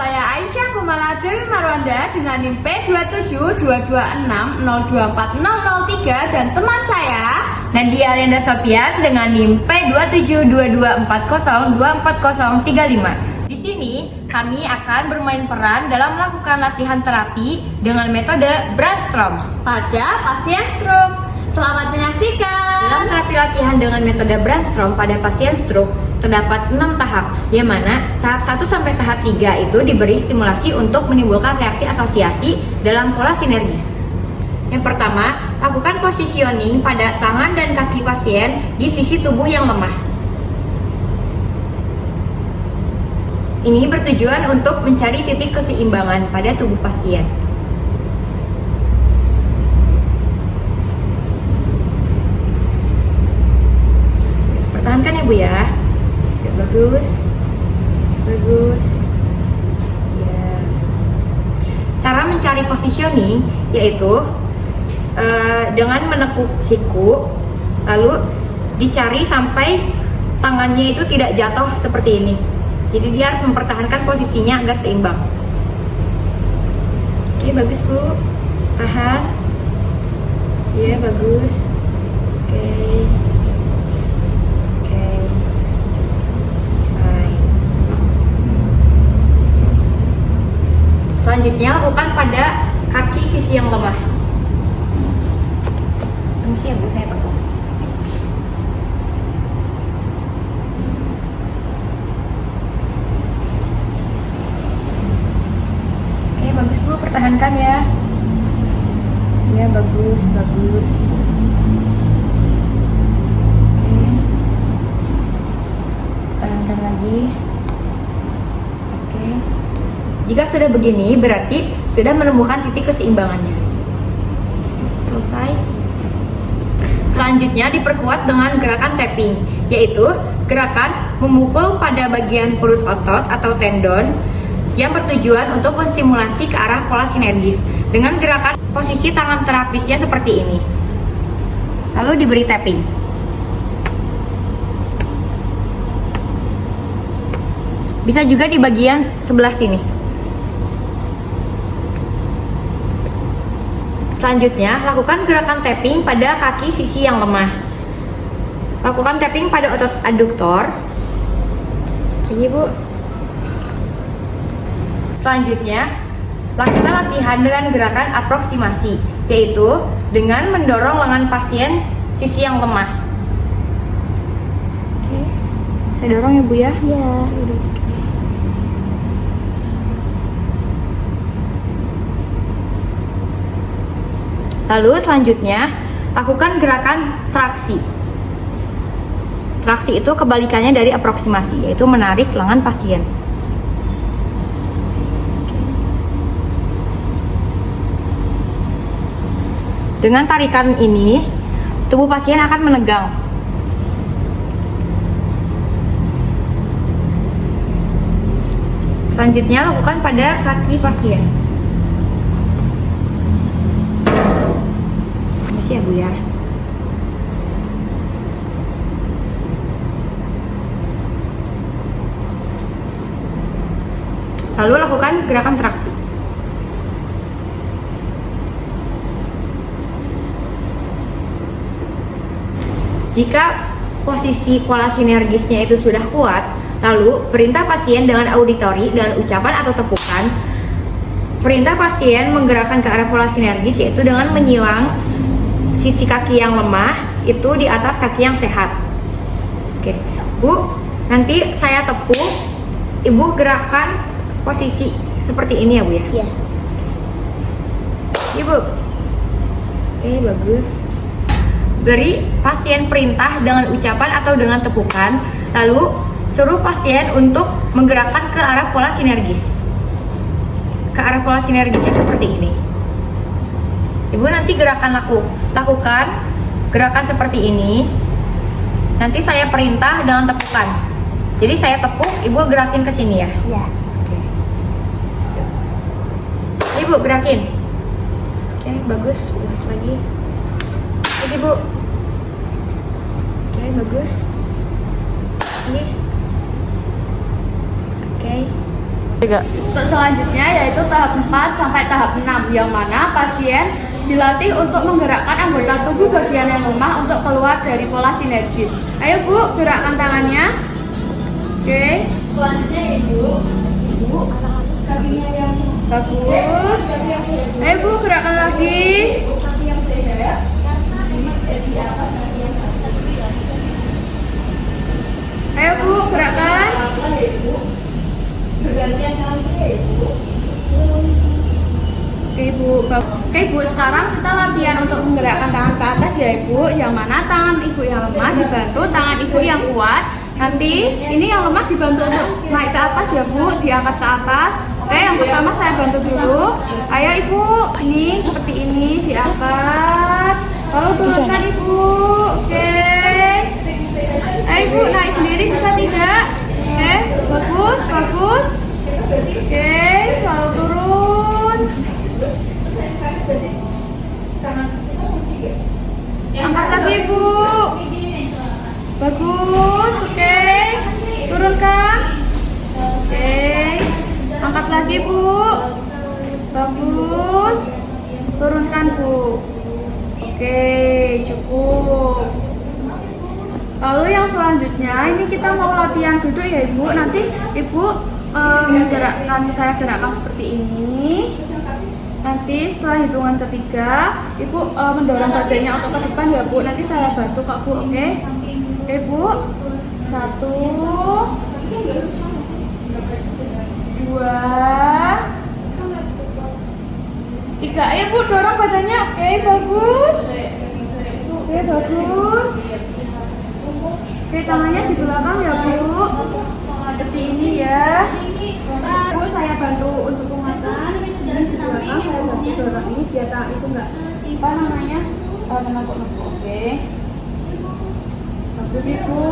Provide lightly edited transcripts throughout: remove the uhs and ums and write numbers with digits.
saya Aisyah Kumala Dewi Marwanda dengan NIM P27226024003 dan teman saya Nadia Alianda Sofian dengan NIM P27224024035. Di sini kami akan bermain peran dalam melakukan latihan terapi dengan metode Brainstorm pada pasien stroke. Selamat menyaksikan. Dalam terapi latihan dengan metode Brainstorm pada pasien stroke terdapat 6 tahap, yang mana tahap 1 sampai tahap 3 itu diberi stimulasi untuk menimbulkan reaksi asosiasi dalam pola sinergis. Yang pertama, lakukan positioning pada tangan dan kaki pasien di sisi tubuh yang lemah. Ini bertujuan untuk mencari titik keseimbangan pada tubuh pasien. Pertahankan ya Bu ya. Ya, bagus. Ya. Cara mencari positioning yaitu dengan menekuk siku, lalu dicari sampai tangannya itu tidak jatuh seperti ini. Jadi dia harus mempertahankan posisinya agar seimbang. Oke, bagus Bu. Tahan. Ya, bagus. Oke. Selanjutnya lakukan pada kaki sisi yang lemah. Permisi ya Bu, saya tekuk. Oke, bagus Bu, pertahankan ya. Ya, bagus. Oke. Pertahankan lagi. Oke. Jika sudah begini, berarti sudah menemukan titik keseimbangannya. Selesai. Selanjutnya diperkuat dengan gerakan tapping, yaitu gerakan memukul pada bagian perut otot atau tendon yang bertujuan untuk menstimulasi ke arah pola sinergis dengan gerakan posisi tangan terapisnya seperti ini. Lalu diberi tapping. Bisa juga di bagian sebelah sini. Selanjutnya, lakukan gerakan tapping pada kaki sisi yang lemah. Lakukan tapping pada otot aduktor. Ini Bu. Selanjutnya, lakukan latihan dengan gerakan aproksimasi, yaitu dengan mendorong lengan pasien sisi yang lemah. Oke, saya dorong ya Bu ya. Iya. Lalu selanjutnya, lakukan gerakan traksi. Traksi itu kebalikannya dari aproksimasi, yaitu menarik lengan pasien. Dengan tarikan ini, tubuh pasien akan menegang. Selanjutnya, lakukan pada kaki pasien. Ya Bu ya. Lalu lakukan gerakan traksi. Jika posisi pola sinergisnya itu sudah kuat, lalu perintah pasien dengan auditori dengan ucapan atau tepukan. Perintah pasien menggerakkan ke arah pola sinergis yaitu dengan menyilang sisi kaki yang lemah itu di atas kaki yang sehat. Oke, Bu, nanti saya tepuk, Ibu gerakan posisi seperti ini ya Bu ya? Iya. Ibu. Oke, bagus. Beri pasien perintah dengan ucapan atau dengan tepukan, lalu suruh pasien untuk menggerakkan ke arah pola sinergis. Ke arah pola sinergisnya seperti ini. Ibu nanti lakukan gerakan seperti ini. Nanti saya perintah dengan tepukan. Jadi saya tepuk, Ibu gerakin ke sini ya. Iya. Oke. Ibu gerakin. Oke, bagus lagi. Lagi Bu. Oke, bagus. Ini. Oke. Untuk selanjutnya yaitu tahap 4 sampai tahap 6, yang mana pasien dilatih untuk menggerakkan anggota tubuh bagian yang lemah untuk keluar dari pola sinergis. Ayo Bu, gerakkan tangannya. Oke. Selanjutnya Ibu, kakinya yang bagus. Ayo Bu, gerakkan lagi. Ayo Bu, gerakkan. Oke Bu, sekarang kita latihan untuk menggerakkan tangan ke atas ya Ibu. Yang mana tangan Ibu yang lemah dibantu tangan Ibu yang kuat. Nanti ini yang lemah dibantu untuk naik ke atas ya Bu, diangkat ke atas. Oke, yang pertama saya bantu dulu. Ayo Ibu, ini seperti ini diangkat. Lalu turunkan Ibu. Oke. Ayo Ibu, naik sendiri bisa tidak? Oke, bagus, bagus. Oke, lalu turun. Angkat lagi Ibu. Bagus, oke. Turunkan. Oke. Angkat lagi Bu. Bagus. Turunkan Bu. Oke, cukup. Lalu yang selanjutnya ini kita mau latihan duduk ya Ibu. Nanti Ibu saya gerakkan seperti ini. Nanti setelah hitungan ketiga, Ibu mendorong badannya untuk ke depan ya Bu. Nanti saya bantu Kak Bu, oke? Oke Bu. 1, 2, 3. Ayo Bu, dorong badannya. Oke, bagus. Oke, bagus. Oke, tangannya di belakang ya Bu. Seperti ini ya. Bu, saya bantu untuk penguatan. Ini di belakang saya bantu dorong ini biar tangan itu enggak menekuk-nekuk. Oke. Bagus Ibu.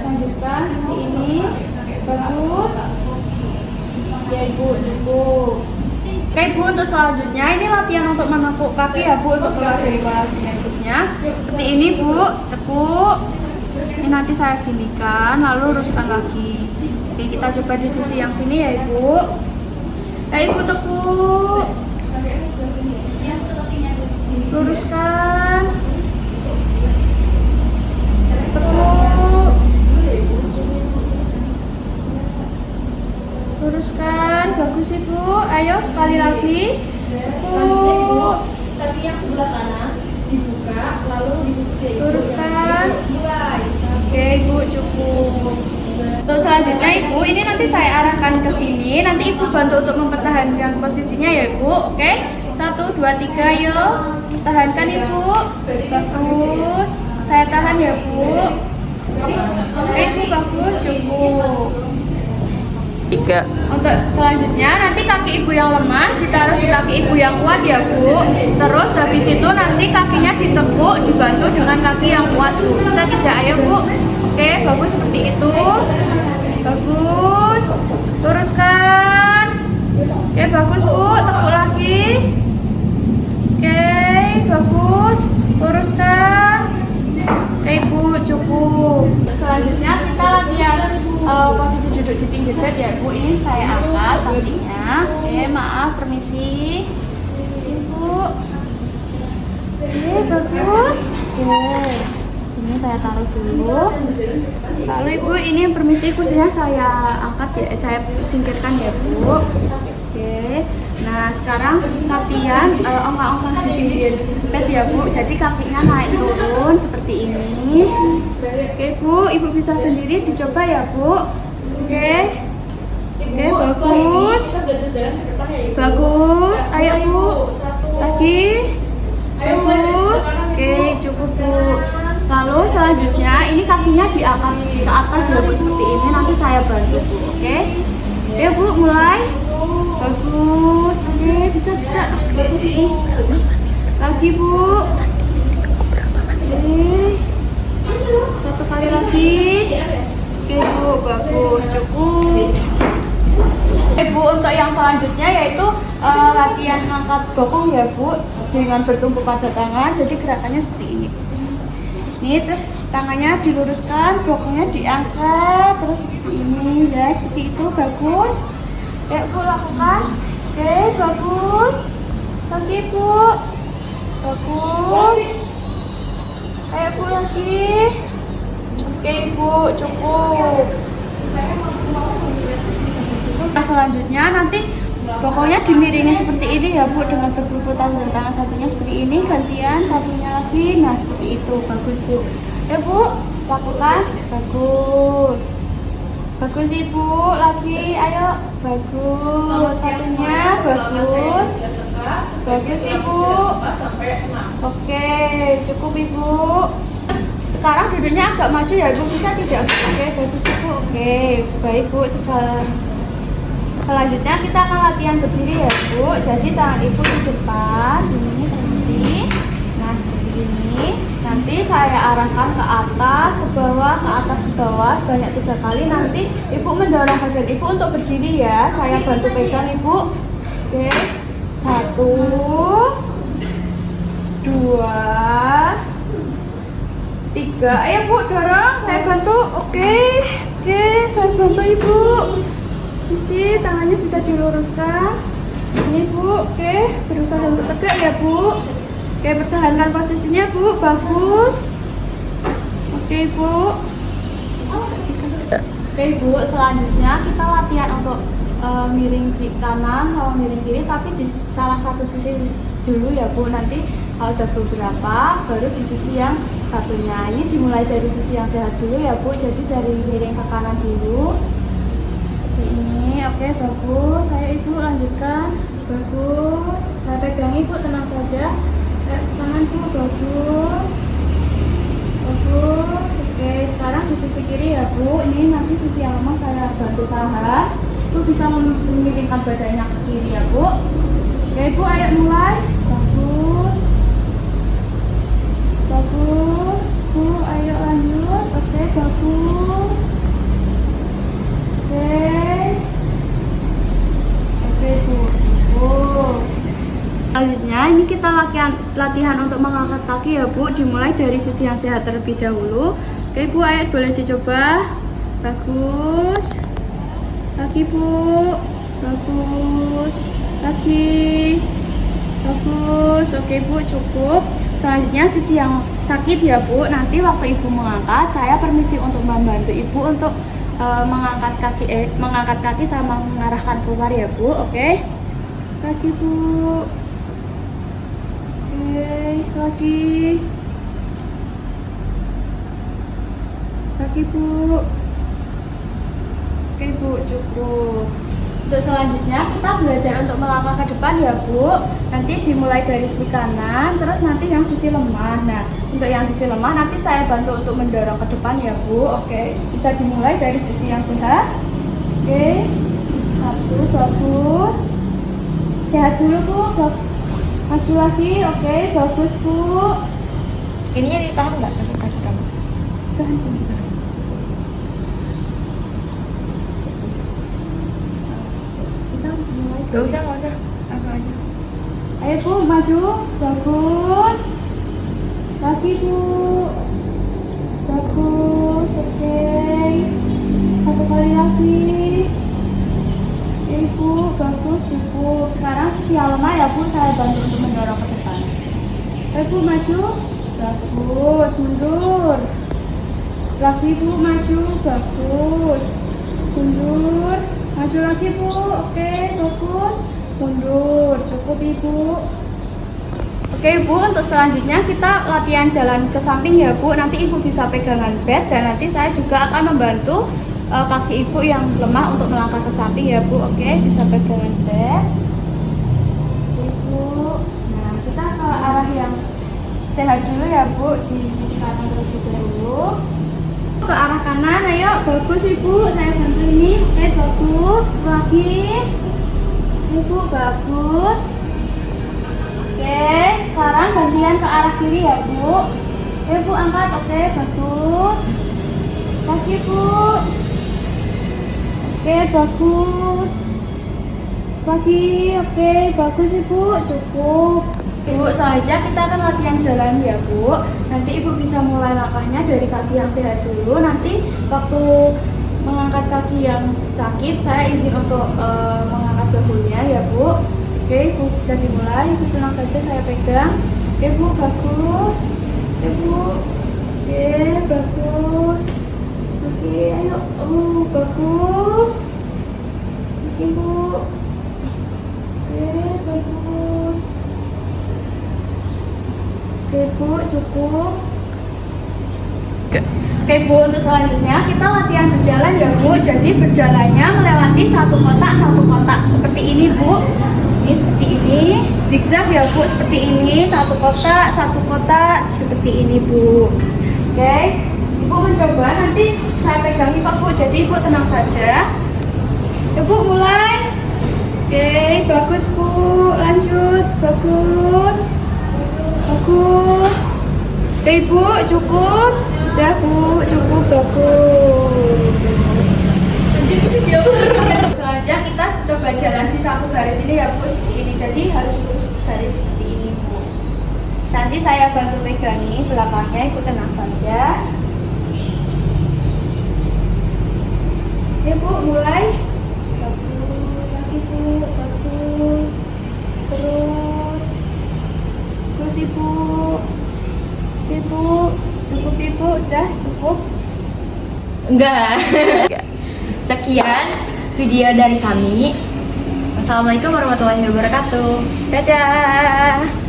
Lanjutkan seperti ini. Bagus. Ya Ibu, cukup. Oke Bu, untuk selanjutnya ini latihan untuk menekuk kaki ya Bu, untuk keluar dari pola sinergisnya. Seperti ini Bu, tekuk. Ini nanti saya ginikan, lalu luruskan lagi. Oke, kita coba di sisi yang sini ya Ibu. Ayo Ibu tekuk. Luruskan. Tekuk. Luruskan. Bagus Ibu. Ayo sekali lagi. Tekuk. Kaki yang sebelah kanan dibuka, lalu ditutup ya Ibu. Luruskan. Oke Ibu, cukup. Untuk selanjutnya Ibu, ini nanti saya arahkan ke sini. Nanti Ibu bantu untuk mempertahankan posisinya ya Ibu. Oke, 1, 2, 3, yuk. Tahankan Ibu. Bagus. Saya tahan ya Bu. Oke Ibu, bagus, cukup. 3. Untuk selanjutnya nanti kaki Ibu yang lemah ditaruh di kaki Ibu yang kuat ya Bu. Terus habis itu nanti kakinya ditekuk dibantu dengan kaki yang kuat Bu. Bisa tidak? Ayo Bu. Oke, bagus seperti itu. Bagus. Luruskan. Oke, bagus Bu. Tekuk lagi. Oke, bagus. Luruskan. Oke Bu, cukup. Selanjutnya kita latihan posisi duduk di pinggir bed ya Bu. Ini saya angkat kakinya. Oke, maaf, permisi Ibu. Oke, bagus. Oke, ini saya taruh dulu. Lalu Ibu, ini permisi kursinya saya angkat ya, saya singkirkan ya Bu. Oke. Nah, sekarang latihan ongkang-ongkang di pinggir bed ya Bu. Jadi kakinya naik turun seperti ini. Oke Bu, Ibu bisa sendiri dicoba ya Bu. Oke. Oke, bagus. Bagus. Ayo Bu. Lagi. Bagus. Oke, cukup Bu. Lalu selanjutnya ini kakinya diangkat ke atas ya Bu, seperti ini. Nanti saya bantu Bu. Oke. Ya Bu, mulai. Bagus. Oke, bisa tidak? Bagus ini. Lagi Bu. Oke. 1 kali lagi. Oke Bu, bagus, cukup. Bu, untuk yang selanjutnya yaitu latihan angkat bokong ya Bu, dengan bertumpu pada tangan. Jadi gerakannya seperti ini. Nih, terus tangannya diluruskan, bokongnya diangkat, terus seperti ini ya, seperti itu. Bagus. Ayo Bu lakukan. Oke, bagus. Lagi Bu. Bagus. Ayo Bu lagi. Oke Bu, cukup. Selanjutnya nanti pokoknya dimiringin seperti ini ya Bu, dengan bergeruputan tangan satunya seperti ini, gantian satunya lagi. Nah seperti itu, bagus Bu. Ya Bu, lakukan. Bagus. Bagus Ibu, lagi. Ayo, bagus. Satunya bagus. Bagus Ibu. Oke, cukup Ibu. Sekarang duduknya agak maju ya Bu, bisa tidak? Oke, bagus Ibu. Oke, baik Bu. Selanjutnya kita akan latihan berdiri ya Bu. Jadi tangan Ibu di depan, ini permisi. Nah seperti ini. Nanti saya arahkan ke atas, ke bawah, ke atas, ke bawah sebanyak 3 kali. Nanti Ibu mendorong badan Ibu untuk berdiri ya. Saya bantu pegang Ibu. Oke, 1, 2, 3. Ayo Bu, dorong. Saya bantu. Oke, saya bantu Ibu. Isi tangannya bisa diluruskan. Ini Bu, oke, berusaha untuk tegak ya Bu. Oke, pertahankan posisinya Bu, bagus. Oke Bu. Oke Bu, selanjutnya kita latihan untuk miring kanan sama miring kiri, tapi di salah satu sisi dulu ya Bu. Nanti kalau udah beberapa, baru di sisi yang satunya. Ini dimulai dari sisi yang sehat dulu ya Bu. Jadi dari miring ke kanan dulu. Ini oke, bagus. Saya Ibu lanjutkan. Bagus. Saya pegang Ibu, tenang saja. Tangan Bu, bagus. Bagus. Oke, sekarang di sisi kiri ya Bu. Ini nanti sisi yang lemah saya bantu tahan. Bu bisa memilingkan badannya ke kiri ya Bu. Oke Bu, ayo mulai. Bagus. Bagus Bu, ayo lanjut. Oke, bagus. Oke Bu, selanjutnya ini kita latihan untuk mengangkat kaki ya Bu. Dimulai dari sisi yang sehat terlebih dahulu. Oke Bu, ayo boleh dicoba. Bagus. Lagi Bu. Bagus. Lagi. Bagus. Oke Bu, cukup. Selanjutnya sisi yang sakit ya Bu. Nanti waktu Ibu mengangkat, saya permisi untuk membantu Ibu untuk mengangkat kaki sama mengarahkan keluar ya Bu. Oke. Lagi Bu. Oke, lagi. Lagi Bu. Oke Bu, cukup. Untuk selanjutnya kita belajar untuk melangkah ke depan ya Bu. Nanti dimulai dari sisi kanan, terus nanti yang sisi lemah. Nah, untuk yang sisi lemah nanti saya bantu untuk mendorong ke depan ya Bu. Oke, bisa dimulai dari sisi yang sehat. Oke, 1, bagus. Sehat dulu Bu. Maju lagi. Oke, bagus Bu. Ininya ditahan nggak kaki kamu? Tahan Bu. Gak usah, langsung aja. Ayo Bu, maju. Bagus. Lagi Bu. Bagus. Oke. 1 kali lagi. Oke Bu, bagus. Cukup. Sekarang sisi yang lemah ya Bu, saya bantu untuk mendorong ke depan. Ayo Bu, maju. Bagus. Mundur. Lagi Bu, maju. Bagus. Mundur. Maju lagi Bu. Oke, fokus. Mundur. Cukup Ibu. Oke Bu, untuk selanjutnya kita latihan jalan ke samping ya Bu. Nanti Ibu bisa pegangan bed dan nanti saya juga akan membantu kaki Ibu yang lemah untuk melangkah ke samping ya Bu. Oke, bisa pegangan bed Ibu. Nah, kita ke arah yang sehat dulu ya Bu. Di sisi kanan terlebih dahulu. Ke arah kanan, ayo. Bagus Ibu, saya bantu ini. Oke, bagus. Lagi. Ibu, bagus. Oke, sekarang gantian ke arah kiri ya Bu. Oke Bu, angkat. Oke, bagus. Lagi Bu. Oke, bagus. Lagi. Oke, bagus Ibu. Cukup. Bu, selanjutnya kita akan latihan jalan ya Bu. Nanti Ibu bisa mulai langkahnya dari kaki yang sehat dulu. Nanti waktu mengangkat kaki yang sakit, saya izin untuk mengangkat bahunya ya Bu. Oke, Bu bisa dimulai. Ibu tenang saja, saya pegang. Oke Bu, bagus. Oke Bu. Oke, bagus. Oke, ayo. Bagus. Oke Bu. Oke, bagus. Oke Bu, cukup. Oke Bu, untuk selanjutnya kita latihan berjalan ya Bu. Jadi berjalannya melewati satu kotak seperti ini Bu. Ini seperti ini, zigzag ya Bu, seperti ini, satu kotak seperti ini Bu. Guys, Ibu mencoba, nanti saya pegangi kok Bu. Jadi Ibu tenang saja. Ibu mulai. Oke, bagus Bu. Lanjut, bagus. Bagus. Oke Ibu, cukup. Sudah Bu, cukup, bagus. Selanjutnya kita coba jalan di satu garis ini ya Bu, seperti ini. Jadi harus lurus garis seperti ini Bu. Nanti saya bantu pegangi belakangnya, Ibu tenang saja. Oke Bu, mulai. Bagus lagi Bu, bagus. Terus Ibu. Ibu, cukup Ibu, udah cukup. Enggak. Sekian video dari kami. Wassalamualaikum warahmatullahi wabarakatuh. Dadah.